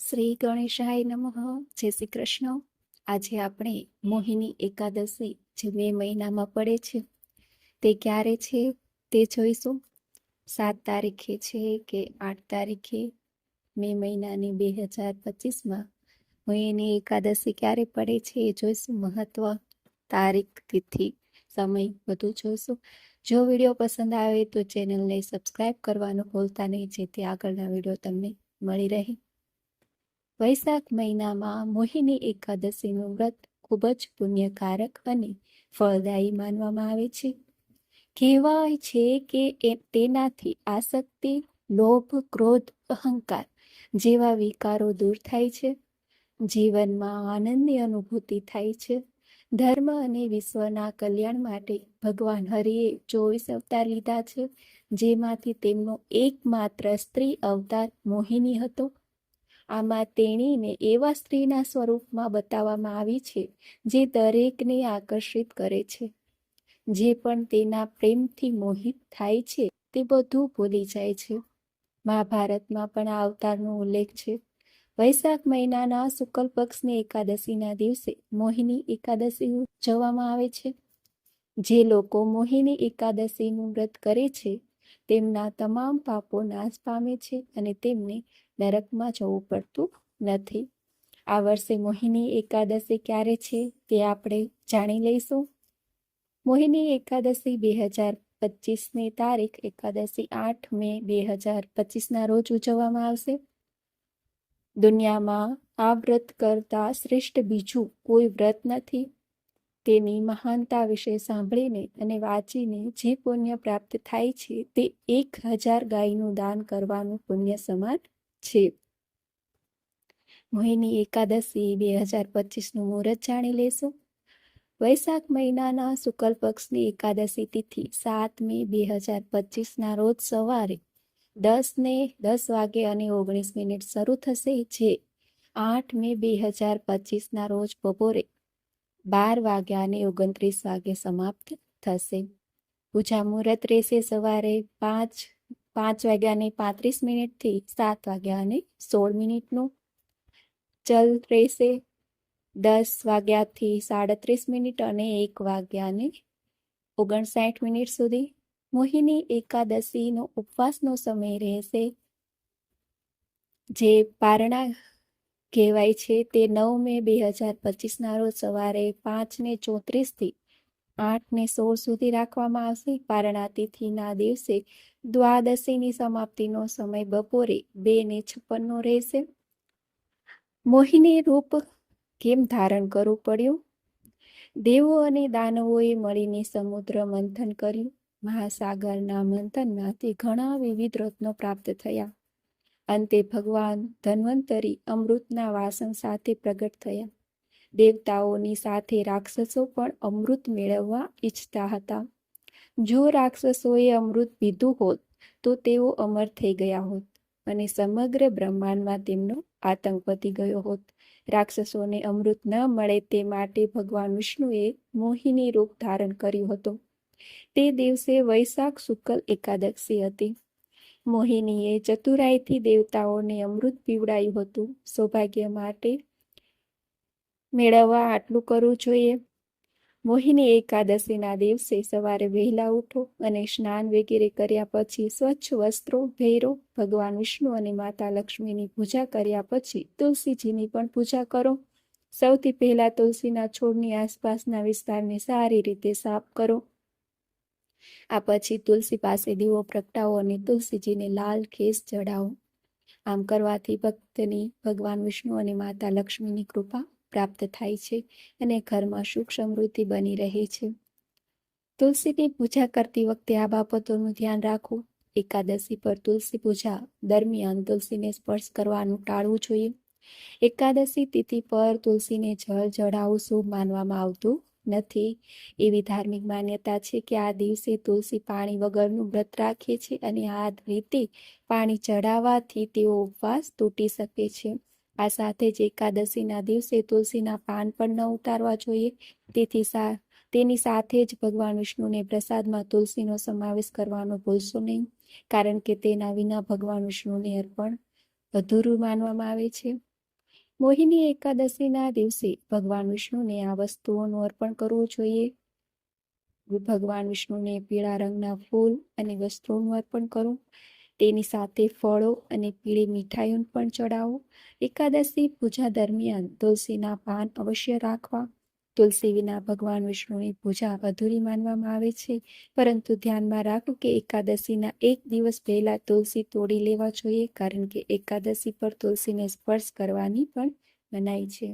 શ્રી ગણેશાય નમઃ. જય શ્રી કૃષ્ણ. આજે આપણે મોહિની એકાદશી જે મે મહિનામાં પડે છે તે ક્યારે છે તે જોઈશું. 7 તારીખે છે કે 8 તારીખે મે મહિનાની 2025માં મોહિની એકાદશી ક્યારે પડે છે એ જોઈશું. મહત્વ, તારીખ, તિથિ, સમય બધું જોઈશું. જો વિડીયો પસંદ આવે તો ચેનલને સબસ્ક્રાઈબ કરવાનું ભૂલતા નહીં, જેથી આગળના વિડીયો તમને મળી રહે. વૈશાખ મહિનામાં મોહિની એકાદશીનું વ્રત ખૂબ જ પુણ્યકારક અને ફળદાયી માનવામાં આવે છે. કહેવાય છે કે તેનાથી આસક્તિ, લોભ, ક્રોધ, અહંકાર જેવા વિકારો દૂર થાય છે. જીવનમાં આનંદની અનુભૂતિ થાય છે. ધર્મ અને વિશ્વના કલ્યાણ માટે ભગવાન હરિએ 24 અવતાર લીધા છે, જેમાંથી તેમનો એકમાત્ર સ્ત્રી અવતાર મોહિની હતો. આમાં તેણીને એવા સ્ત્રીના સ્વરૂપમાં બતાવવામાં આવી છે જે દરેકને આકર્ષિત કરે છે. જે પણ તેના પ્રેમથી મોહિત થાય છે તે બધું ભૂલી જાય છે. મહાભારતમાં પણ આ અવતારનો ઉલ્લેખ છે. વૈશાખ મહિનાના શુક્લ પક્ષની એકાદશીના દિવસે મોહિની એકાદશી ઉજવવામાં આવે છે. જે લોકો મોહિની એકાદશીનું વ્રત કરે છે તેમના તમામ પાપો નાશ પામે છે અને તેમને નરકમાં જવું પડતું નથી. આ વર્ષે મોહિની એકાદશી ક્યારે છે તે આપણે જાણી લઈશું. મોહિની એકાદશી 2025ની તારીખ એકાદશી 8 મે 2025ના રોજ ઉજવવામાં આવશે. દુનિયામાં આ વ્રત કરતાં શ્રેષ્ઠ બીજું કોઈ વ્રત નથી. તેની મહાનતા વિશે સાંભળીને અને વાંચીને જે પુણ્ય પ્રાપ્ત થાય છે તે 1000 ગાયનું દાન કરવાનું પુણ્ય સમાન છે. મોહિની એકાદશી 2025નું મુહૂર્ત જાણી લેશું. વૈશાખ મહિનાના શુક્લ પક્ષની એકાદશી તિથિ 7 મે 2025ના રોજ સવારે 10:10 વાગે અને 19 શરૂ થશે, જે 8 મે 2025ના રોજ બપોરે 12 વાગ્યા અને 29 વાગે સમાપ્ત થશે. પૂજા મુહૂર્ત રહેશે સવારે 5 વાગ્યા અને 35 મિનિટથી 7 વાગ્યા અને 16 મિનિટનું. ચલ રહેશે 10 વાગ્યાથી 37 મિનિટ અને 1 વાગ્યા અને 59 મિનિટ સુધી. મોહિની એકાદશીનો ઉપવાસનો સમય રહેશે જે પારણા કહેવાય છે તે 9 મે 2025ના રોજ સવારે 5:34થી 8:16 સુધી રાખવામાં આવશે. પારણા તિથિના દિવસે દ્વાદશીની સમાપ્તિનો સમય બપોરે 2:56નો રહેશે. મોહિની રૂપ કેમ ધારણ કરવું પડ્યું? દેવો અને દાનવોએ મળીને સમુદ્ર મંથન કર્યું. મહાસાગરના મંથનમાંથી ઘણા વિવિધ રત્નો પ્રાપ્ત થયા. અંતે ભગવાન ધન્વંતરી અમૃતના વાસણ સાથે પ્રગટ થયા. દેવતાઓની સાથે રાક્ષસો પણ અમૃત મેળવવા ઈચ્છતા હતા. જો રાક્ષસોએ અમૃત પીધું હોત તો તેઓ અમર થઈ ગયા હોત અને સમગ્ર બ્રહ્માંડમાં તેમનો આતંક વધી ગયો હોત. રાક્ષસોને અમૃત ન મળે તે માટે ભગવાન વિષ્ણુએ મોહિની રૂપ ધારણ કર્યું હતું. તે દિવસે વૈશાખ શુક્લ એકાદશી હતી. મોહિનીએ ચતુરાઈથી દેવતાઓને અમૃત પીવડાયું હતું. સૌભાગ્ય માટે મેળવવા આટલું કરવું જોઈએ. મોહિની એકાદશીના દિવસે સવારે વહેલા ઉઠો અને સ્નાન વગેરે કર્યા પછી સ્વચ્છ વસ્ત્રો પહેરો. ભગવાન વિષ્ણુ અને માતા લક્ષ્મીની પૂજા કર્યા પછી તુલસીજીની પણ પૂજા કરો. સૌથી પહેલા તુલસીના છોડની આસપાસના વિસ્તારને સારી રીતે સાફ કરો. આ પછી તુલસી પાસે દીવો પ્રગટાવો અને તુલસીજીને લાલ ખેસ ચડાવો. આમ કરવાથી ભક્તની ભગવાન વિષ્ણુ અને માતા લક્ષ્મીની કૃપા પ્રાપ્ત થાય છે અને ઘરમાં સુખ સમૃદ્ધિ બની રહે છે. તુલસીની પૂજા કરતી વખતે આ બાબતોનું ધ્યાન રાખવું. એકાદશી પર તુલસી પૂજા દરમિયાન તુલસીને સ્પર્શ કરવાનું ટાળવું જોઈએ. એકાદશી તિથિ પર તુલસીને જળ ચડાવવું શુભ માનવામાં આવતું નથી. એવી ધાર્મિક માન્યતા છે કે આ દિવસે તુલસી પાણી વગરનું વ્રત રાખે છે અને આ રીતે પાણી ચડાવવાથી તેઓ ઉપવાસ તૂટી શકે છે. આ સાથે જ એકાદશીના દિવસે તુલસીના પાન પણ ન ઉતારવા જોઈએ. તેની સાથે જ ભગવાન વિષ્ણુને પ્રસાદમાં તુલસીનો સમાવેશ કરવાનો ભૂલશો નહીં, કારણ કે તેના વિના ભગવાન વિષ્ણુને અર્પણ અધૂરું માનવામાં આવે છે. મોહિની એકાદશીના દિવસે ભગવાન વિષ્ણુને આ વસ્તુઓનું અર્પણ કરવું જોઈએ. ભગવાન વિષ્ણુને પીળા રંગના ફૂલ અને વસ્ત્રોનું અર્પણ કરો. તેની સાથે ફળો અને પીળી મીઠાઈઓ પણ ચડાવો. એકાદશી પૂજા દરમિયાન તુલસીના પાન અવશ્ય રાખવા. તુલસી વિના ભગવાન વિષ્ણુની પૂજા અધૂરી માનવામાં આવે છે, પરંતુ ધ્યાનમાં રાખો કે એકાદશીના એક દિવસ પહેલા તુલસી તોડી લેવા જોઈએ, કારણ કે એકાદશી પર તુલસીને સ્પર્શ કરવાની પણ મનાઈ છે.